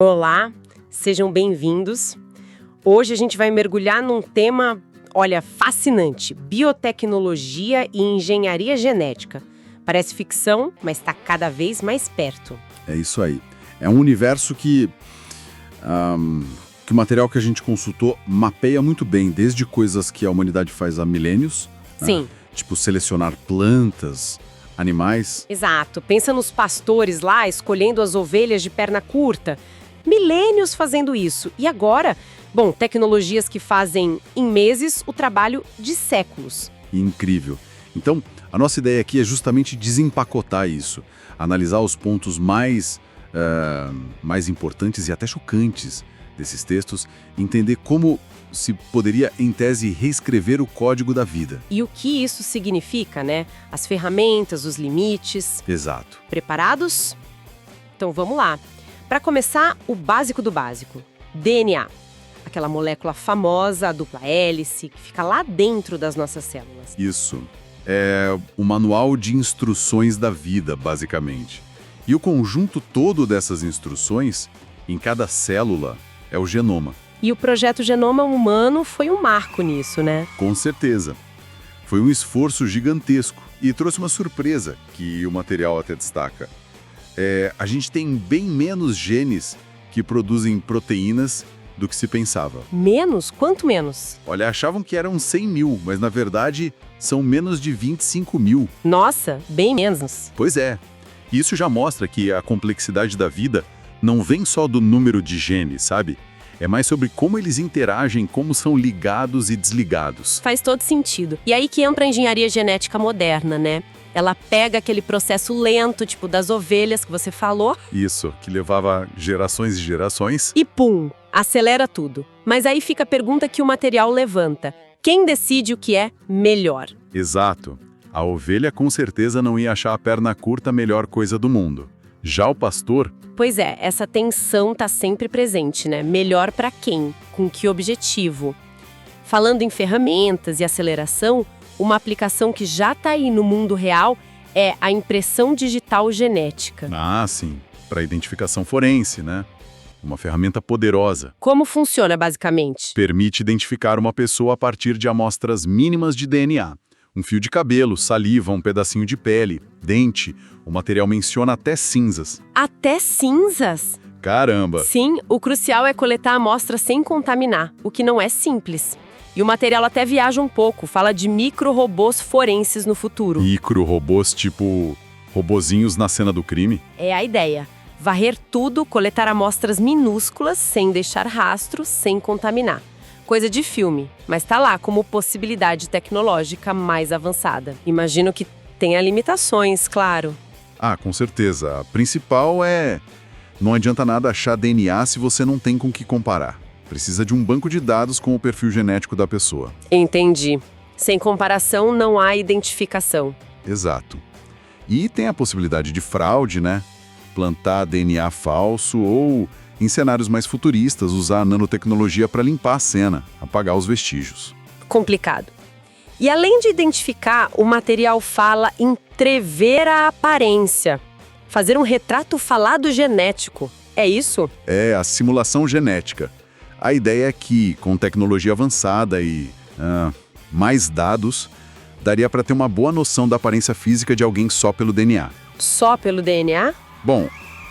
Olá, sejam bem-vindos. Hoje a gente vai mergulhar num tema, olha, fascinante: biotecnologia e engenharia genética. Parece ficção, mas está cada vez mais perto. É isso aí. É um universo que o material que a gente consultou mapeia muito bem, desde coisas que a humanidade faz há milênios, Sim, tipo selecionar plantas, animais. exato. Pensa nos pastores lá escolhendo as ovelhas de perna curta. Milênios fazendo isso. E agora, bom, tecnologias que fazem em meses o trabalho de séculos. Incrível. Então, a nossa ideia aqui é justamente desempacotar isso, analisar os pontos mais importantes e até chocantes desses textos, entender como se poderia, em tese, reescrever o código da vida. E o que isso significa, né? As ferramentas, os limites. Exato. Preparados? Então vamos lá. Para começar, o básico do básico: DNA. Aquela molécula famosa, a dupla hélice, que fica lá dentro das nossas células. Isso. É o manual de instruções da vida, basicamente. E o conjunto todo dessas instruções, em cada célula, é o genoma. E o projeto Genoma Humano foi um marco nisso, né? Com certeza. Foi um esforço gigantesco e trouxe uma surpresa que o material até destaca. A gente tem bem menos genes que produzem proteínas do que se pensava. Menos? Quanto menos? Olha, achavam que eram 100 mil, mas na verdade são menos de 25 mil. Nossa, bem menos. Pois é. Isso já mostra que a complexidade da vida não vem só do número de genes, sabe? É mais sobre como eles interagem, como são ligados e desligados. Faz todo sentido. E aí que entra a engenharia genética moderna, né? Ela pega aquele processo lento, tipo das ovelhas que você falou, Isso, que levava gerações e gerações. e pum, acelera tudo. Mas aí fica a pergunta que o material levanta: quem decide o que é melhor? Exato. A ovelha com certeza não ia achar a perna curta a melhor coisa do mundo. Já o pastor, Pois é, essa tensão tá sempre presente, né? Melhor para quem? Com que objetivo? Falando em ferramentas e aceleração, uma aplicação que já tá aí no mundo real é a impressão digital genética. sim, para identificação forense, né? Uma ferramenta poderosa. Como funciona basicamente? Permite identificar uma pessoa a partir de amostras mínimas de DNA. Um fio de cabelo, saliva, um pedacinho de pele, dente. O material menciona até cinzas. Até cinzas? Caramba! Sim, o crucial é coletar a amostra sem contaminar, o que não é simples. E o material até viaja um pouco, fala de micro-robôs forenses no futuro. Micro-robôs tipo robozinhos na cena do crime? É a ideia. Varrer tudo, coletar amostras minúsculas, sem deixar rastro, sem contaminar. Coisa de filme, mas tá lá como possibilidade tecnológica mais avançada. Imagino que tenha limitações, claro. Com certeza. A principal não adianta nada achar DNA se você não tem com o que comparar. Precisa de um banco de dados com o perfil genético da pessoa. Entendi. Sem comparação, não há identificação. Exato. E tem a possibilidade de fraude, né? Plantar DNA falso ou, em cenários mais futuristas, usar a nanotecnologia para limpar a cena, apagar os vestígios. Complicado. E além de identificar, o material fala em prever a aparência. Fazer um retrato falado genético. É isso? É a simulação genética. A ideia é que, com tecnologia avançada e mais dados, daria para ter uma boa noção da aparência física de alguém só pelo DNA. Só pelo DNA? Bom,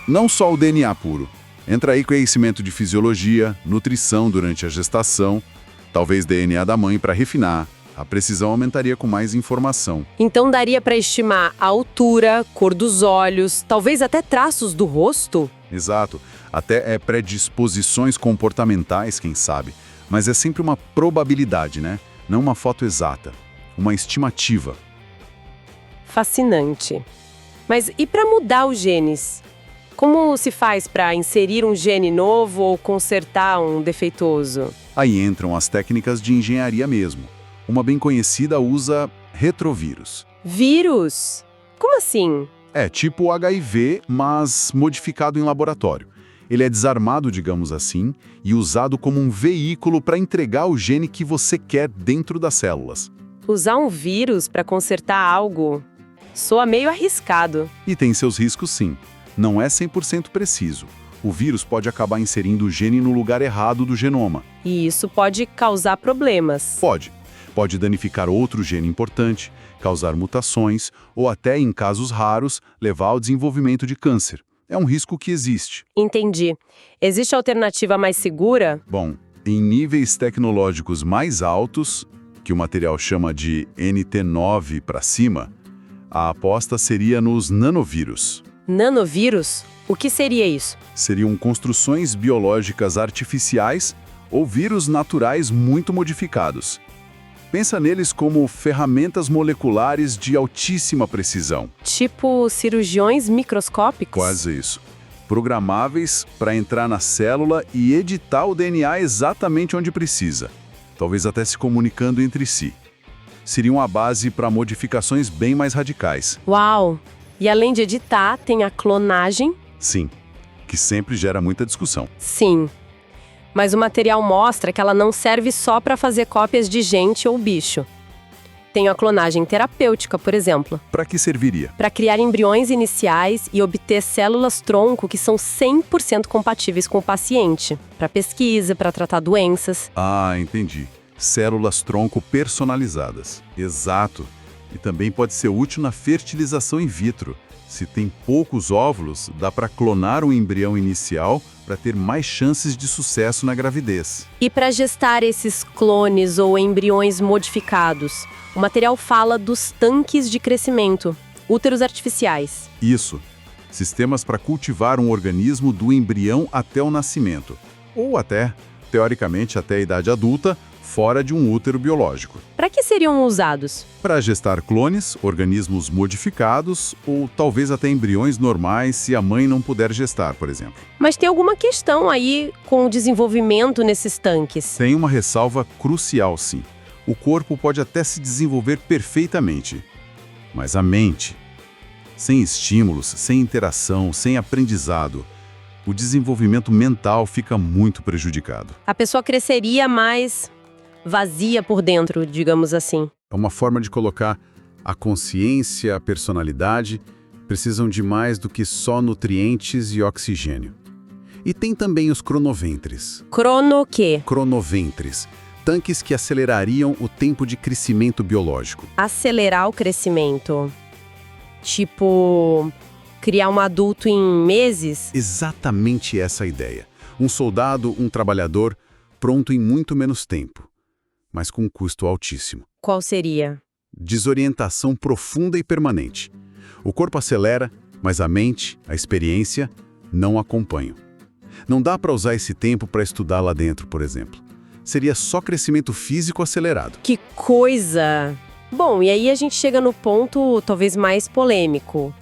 não só o DNA puro. Entra aí conhecimento de fisiologia, nutrição durante a gestação, talvez DNA da mãe para refinar. A precisão aumentaria com mais informação. Então daria para estimar a altura, cor dos olhos, talvez até traços do rosto? Exato. Até predisposições comportamentais, quem sabe. Mas é sempre uma probabilidade, né? Não uma foto exata. Uma estimativa. Fascinante. Mas e para mudar os genes? Como se faz para inserir um gene novo ou consertar um defeituoso? Aí entram as técnicas de engenharia mesmo. Uma bem conhecida usa retrovírus. Vírus? Como assim? É tipo o HIV, mas modificado em laboratório. Ele é desarmado, digamos assim, e usado como um veículo para entregar o gene que você quer dentro das células. Usar um vírus para consertar algo soa meio arriscado. E tem seus riscos sim. Não é 100% preciso. o vírus pode acabar inserindo o gene no lugar errado do genoma. E isso pode causar problemas. Pode danificar outro gene importante, causar mutações ou até, em casos raros, levar ao desenvolvimento de câncer. É um risco que existe. Entendi. Existe alternativa mais segura? Bom, em níveis tecnológicos mais altos, que o material chama de NT9 para cima, a aposta seria nos nanovírus. Nanovírus? O que seria isso? Seriam construções biológicas artificiais ou vírus naturais muito modificados. Pensa neles como ferramentas moleculares de altíssima precisão. Tipo cirurgiões microscópicos? Quase isso. Programáveis para entrar na célula e editar o DNA exatamente onde precisa, talvez até se comunicando entre si. Seriam a base para modificações bem mais radicais. Uau! E além de editar, tem a clonagem? Sim, que sempre gera muita discussão. Sim. Mas o material mostra que ela não serve só para fazer cópias de gente ou bicho. Tem a clonagem terapêutica, por exemplo. Para que serviria? Para criar embriões iniciais e obter células-tronco que são 100% compatíveis com o paciente. Para pesquisa, para tratar doenças. Ah, entendi. Células-tronco personalizadas. Exato. E também pode ser útil na fertilização in vitro. Se tem poucos óvulos, dá para clonar um embrião inicial para ter mais chances de sucesso na gravidez. E para gestar esses clones ou embriões modificados, o material fala dos tanques de crescimento, úteros artificiais. Isso. Sistemas para cultivar um organismo do embrião até o nascimento. Ou até, teoricamente, até a idade adulta, fora de um útero biológico. Para que seriam usados? Para gestar clones, organismos modificados ou talvez até embriões normais se a mãe não puder gestar, por exemplo. Mas tem alguma questão aí com o desenvolvimento nesses tanques? Tem uma ressalva crucial, sim. O corpo pode até se desenvolver perfeitamente, mas a mente, sem estímulos, sem interação, sem aprendizado, o desenvolvimento mental fica muito prejudicado. A pessoa cresceria mais vazia por dentro, digamos assim. É uma forma de colocar a consciência, a personalidade, precisam de mais do que só nutrientes e oxigênio. E tem também os cronoventres. Crono quê? Cronoventres, tanques que acelerariam o tempo de crescimento biológico. Acelerar o crescimento. Tipo, criar um adulto em meses? Exatamente essa a ideia. Um soldado, um trabalhador, pronto em muito menos tempo, mas com um custo altíssimo. Qual seria? Desorientação profunda e permanente. O corpo acelera, mas a mente, a experiência, não acompanham. Não dá para usar esse tempo para estudar lá dentro, por exemplo. Seria só crescimento físico acelerado. Que coisa! Bom, e aí a gente chega no ponto talvez mais polêmico.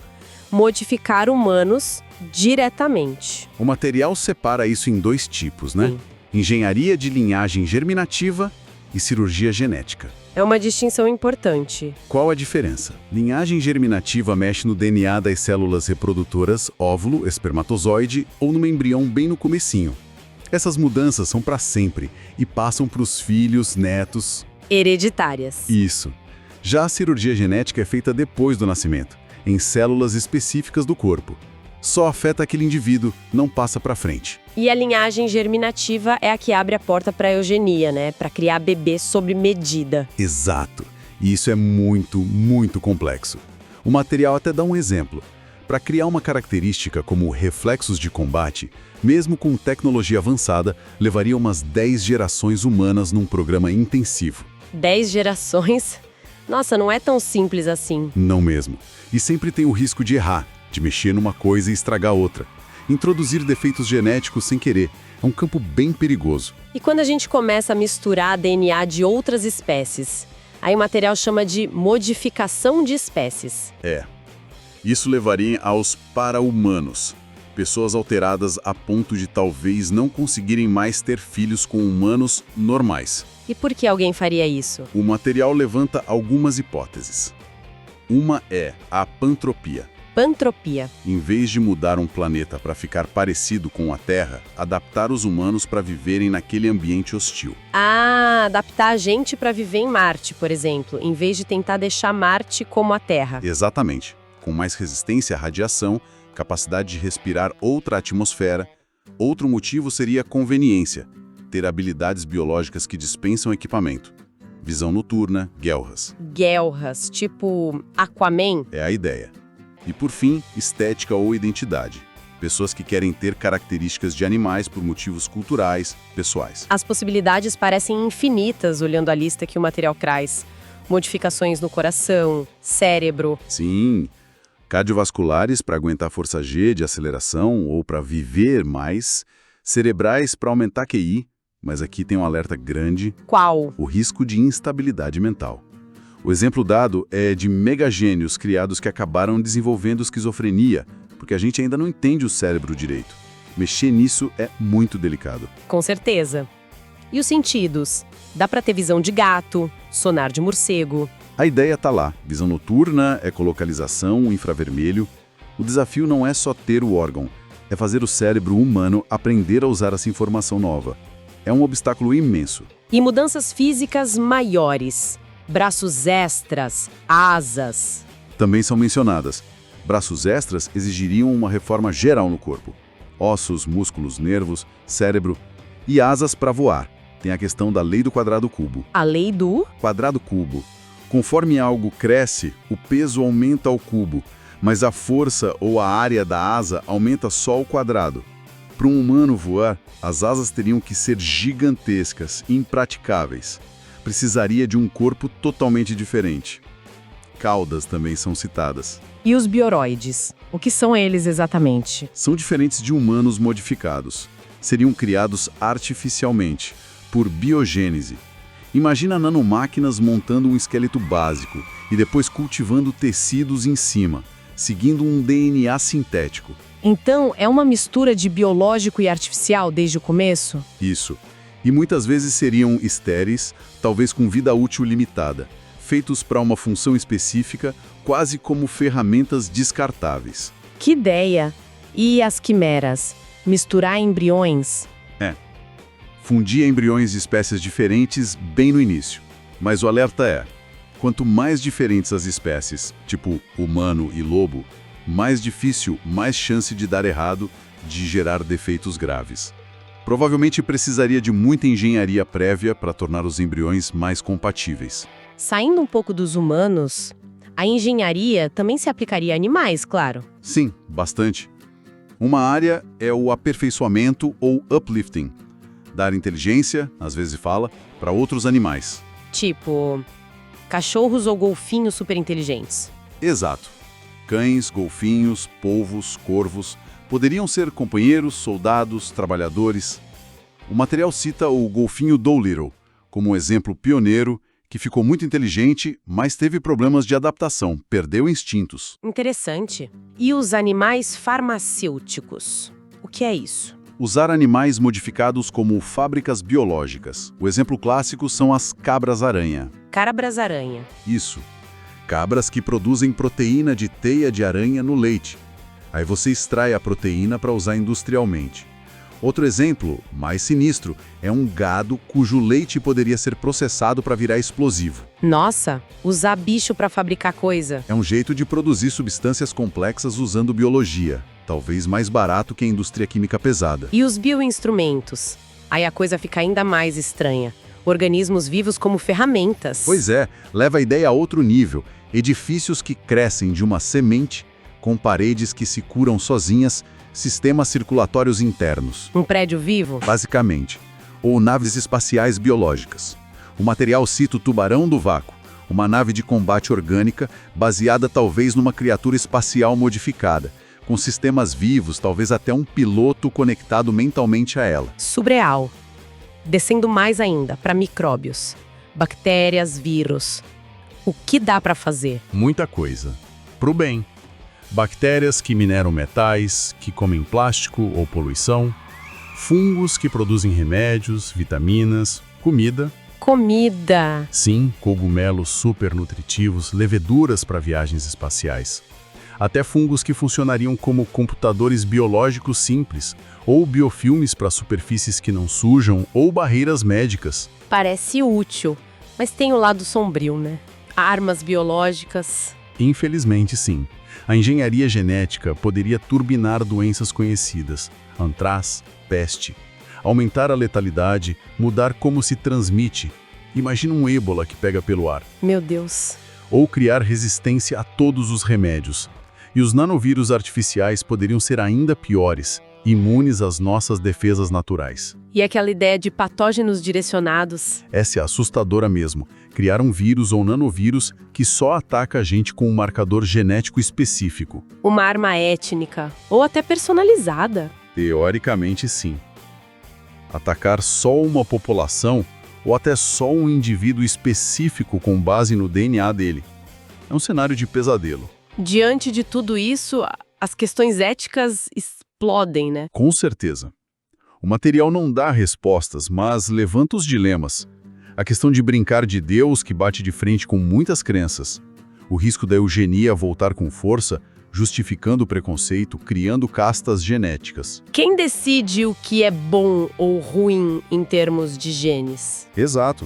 Modificar humanos diretamente. O material separa isso em dois tipos, né? Sim. Engenharia de linhagem germinativa e cirurgia genética. É uma distinção importante. Qual a diferença? Linhagem germinativa mexe no DNA das células reprodutoras, óvulo, espermatozoide ou no embrião bem no comecinho. Essas mudanças são para sempre e passam para os filhos, netos. Hereditárias. Isso. Já a cirurgia genética é feita depois do nascimento, em células específicas do corpo. Só afeta aquele indivíduo, não passa para frente. E a linhagem germinativa é a que abre a porta para a eugenia, né? Para criar bebês sob medida. Exato. E isso é muito, muito complexo. O material até dá um exemplo. Para criar uma característica como reflexos de combate, mesmo com tecnologia avançada, levaria umas 10 gerações humanas num programa intensivo. 10 gerações? Nossa, não é tão simples assim. Não mesmo. E sempre tem o risco de errar, de mexer numa coisa e estragar outra. Introduzir defeitos genéticos sem querer. É um campo bem perigoso. E quando a gente começa a misturar DNA de outras espécies? Aí o material chama de modificação de espécies. Isso levaria aos para-humanos. Pessoas alteradas a ponto de talvez não conseguirem mais ter filhos com humanos normais. E por que alguém faria isso? O material levanta algumas hipóteses. Uma é a pantropia. Pantropia. Em vez de mudar um planeta para ficar parecido com a Terra, adaptar os humanos para viverem naquele ambiente hostil. Ah, adaptar a gente para viver em Marte, por exemplo, em vez de tentar deixar Marte como a Terra. Exatamente. Com mais resistência à radiação, capacidade de respirar outra atmosfera, Outro motivo seria a conveniência, ter habilidades biológicas que dispensam equipamento. Visão noturna, Gelras. Gelras, tipo Aquaman? É a ideia. E por fim, estética ou identidade. Pessoas que querem ter características de animais por motivos culturais, pessoais. As possibilidades parecem infinitas olhando a lista que o material traz. Modificações no coração, cérebro. Sim, cardiovasculares para aguentar força G de aceleração ou para viver mais, cerebrais para aumentar QI, mas aqui tem um alerta grande. Qual? O risco de instabilidade mental. O exemplo dado é de megagênios criados que acabaram desenvolvendo esquizofrenia, porque a gente ainda não entende o cérebro direito. Mexer nisso é muito delicado. Com certeza. E os sentidos? Dá pra ter visão de gato, sonar de morcego. A ideia tá lá. Visão noturna, ecolocalização, infravermelho. O desafio não é só ter o órgão, é fazer o cérebro humano aprender a usar essa informação nova. É um obstáculo imenso. E mudanças físicas maiores. Braços extras, asas. Também são mencionadas. Braços extras exigiriam uma reforma geral no corpo. Ossos, músculos, nervos, cérebro e asas para voar. Tem a questão da lei do quadrado cubo. A lei do? Quadrado cubo. Conforme algo cresce, o peso aumenta ao cubo, mas a força ou a área da asa aumenta só ao quadrado. Para um humano voar, as asas teriam que ser gigantescas, impraticáveis. Precisaria de um corpo totalmente diferente. Caudas também são citadas. E os bioroides? O que são eles exatamente? São diferentes de humanos modificados. Seriam criados artificialmente, por biogênese. Imagina nanomáquinas montando um esqueleto básico e depois cultivando tecidos em cima, seguindo um DNA sintético. Então, é uma mistura de biológico e artificial desde o começo? Isso. E muitas vezes seriam estéreis, talvez com vida útil limitada, feitos para uma função específica, quase como ferramentas descartáveis. Que ideia! E as quimeras? Misturar embriões? Fundir embriões de espécies diferentes bem no início. Mas o alerta é, quanto mais diferentes as espécies, tipo humano e lobo, mais difícil, mais chance de dar errado, de gerar defeitos graves. Provavelmente precisaria de muita engenharia prévia para tornar os embriões mais compatíveis. Saindo um pouco dos humanos, a engenharia também se aplicaria a animais, claro. Sim, bastante. Uma área é o aperfeiçoamento ou uplifting, dar inteligência, às vezes fala, para outros animais. Tipo, cachorros ou golfinhos superinteligentes. Exato. Cães, golfinhos, polvos, corvos poderiam ser companheiros, soldados, trabalhadores. O material cita o golfinho Doolittle como um exemplo pioneiro que ficou muito inteligente, mas teve problemas de adaptação, perdeu instintos. Interessante. E os animais farmacêuticos? O que é isso? Usar animais modificados como fábricas biológicas. O exemplo clássico são as cabras-aranha. Cabras-aranha. Isso. Cabras que produzem proteína de teia de aranha no leite. Aí você extrai a proteína para usar industrialmente. Outro exemplo, mais sinistro, é um gado cujo leite poderia ser processado para virar explosivo. Nossa, usar bicho para fabricar coisa. É um jeito de produzir substâncias complexas usando biologia, talvez mais barato que a indústria química pesada. E os bioinstrumentos? Aí a coisa fica ainda mais estranha. Organismos vivos como ferramentas. Pois é, leva a ideia a outro nível. Edifícios que crescem de uma semente, com paredes que se curam sozinhas, sistemas circulatórios internos. Um prédio vivo? Basicamente. Ou naves espaciais biológicas. O material cita o tubarão do vácuo, uma nave de combate orgânica baseada talvez numa criatura espacial modificada, com sistemas vivos, talvez até um piloto conectado mentalmente a ela. Surreal. Descendo mais ainda, para micróbios, bactérias, vírus. O que dá para fazer? Muita coisa. Pro bem. Bactérias que mineram metais, que comem plástico ou poluição, fungos que produzem remédios, vitaminas, comida. Comida! Sim, cogumelos supernutritivos, leveduras para viagens espaciais. Até fungos que funcionariam como computadores biológicos simples, ou biofilmes para superfícies que não sujam, ou barreiras médicas. Parece útil, mas tem o lado sombrio, né? Armas biológicas. Infelizmente, sim. A engenharia genética poderia turbinar doenças conhecidas, antraz, peste, aumentar a letalidade, mudar como se transmite. Imagina um ébola que pega pelo ar. Meu Deus. Ou criar resistência a todos os remédios. E os nanovírus artificiais poderiam ser ainda piores, imunes às nossas defesas naturais. E aquela ideia de patógenos direcionados? Essa é assustadora mesmo. Criar um vírus ou nanovírus que só ataca a gente com um marcador genético específico. Uma arma étnica, ou até personalizada. Teoricamente, sim. Atacar só uma população ou até só um indivíduo específico com base no DNA dele. É um cenário de pesadelo. Diante de tudo isso, as questões éticas explodem, né? Com certeza. O material não dá respostas, mas levanta os dilemas. A questão de brincar de Deus que bate de frente com muitas crenças. O risco da eugenia voltar com força, justificando o preconceito, criando castas genéticas. Quem decide o que é bom ou ruim em termos de genes? Exato.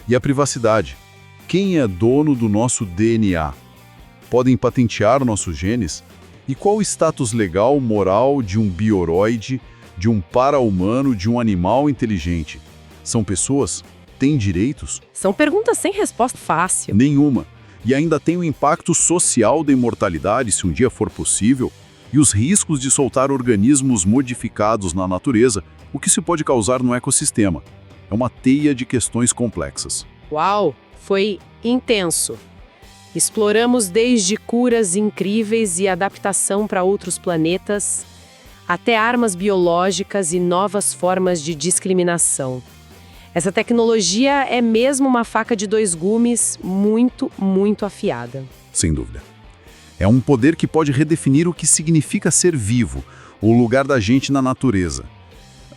E a privacidade. Quem é dono do nosso DNA? Podem patentear nossos genes? E qual o status legal, moral de um bioroide, de um para-humano, de um animal inteligente? São pessoas? Têm direitos? São perguntas sem resposta fácil. Nenhuma. E ainda tem o impacto social da imortalidade, se um dia for possível, e os riscos de soltar organismos modificados na natureza, o que se pode causar no ecossistema. É uma teia de questões complexas. Uau, foi intenso. Exploramos desde curas incríveis e adaptação para outros planetas, até armas biológicas e novas formas de discriminação. Essa tecnologia é mesmo uma faca de dois gumes muito, muito afiada. Sem dúvida. É um poder que pode redefinir o que significa ser vivo, o lugar da gente na natureza.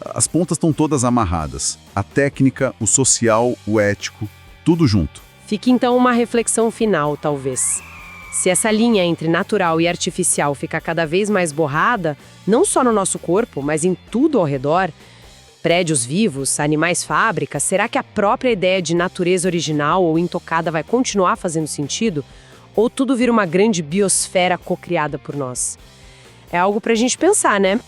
As pontas estão todas amarradas. A técnica, o social, o ético, tudo junto. Fica então uma reflexão final, talvez. Se essa linha entre natural e artificial ficar cada vez mais borrada, não só no nosso corpo, mas em tudo ao redor, prédios vivos, animais fábricas, será que a própria ideia de natureza original ou intocada vai continuar fazendo sentido? Ou tudo vira uma grande biosfera cocriada por nós? É algo pra gente pensar, né?